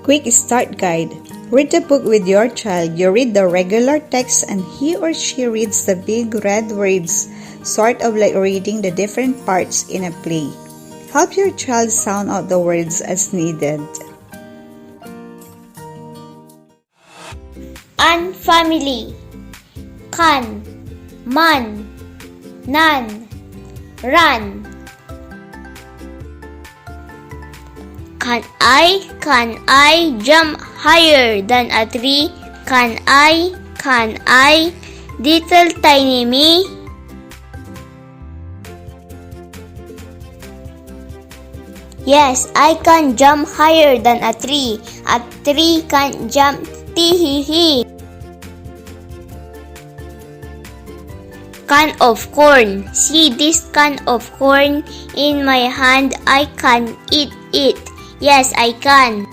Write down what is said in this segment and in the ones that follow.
Quick Start Guide. Read the book with your child. You read the regular text and he or she reads the big red words, sort of like reading the different parts in a play. Help your child sound out the words as needed. Unfamily. Kan, man, nan, run. Can I jump higher than a tree? Can I, little tiny me? Yes, I can jump higher than a tree. A tree can jump, tee-hee-hee. Can of corn. See this can of corn in my hand. I can eat it. Yes, I can.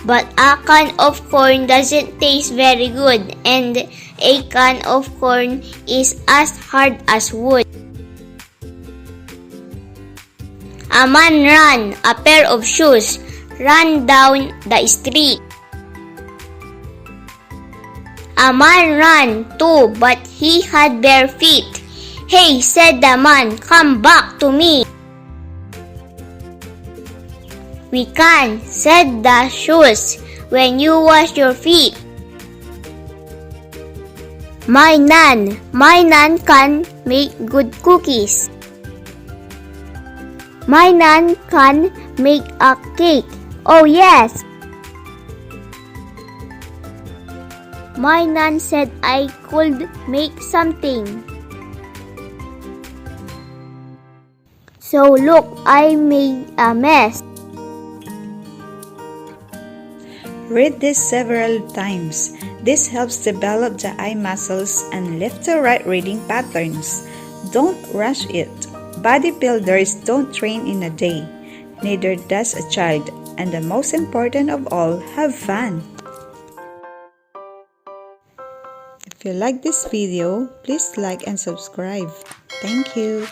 But a can of corn doesn't taste very good, and a can of corn is as hard as wood. A man ran, a pair of shoes, ran down the street. A man ran too, but he had bare feet. Hey, said the man, come back to me. We can, said the shoes, when you wash your feet. My nan can make good cookies. My nan can make a cake. Oh yes. My nan said I could make something. So look, I made a mess. Read this several times. This helps develop the eye muscles and left to right reading patterns. Don't rush it. Bodybuilders don't train in a day. Neither does a child. And the most important of all, have fun. If you like this video, please like and subscribe. Thank you.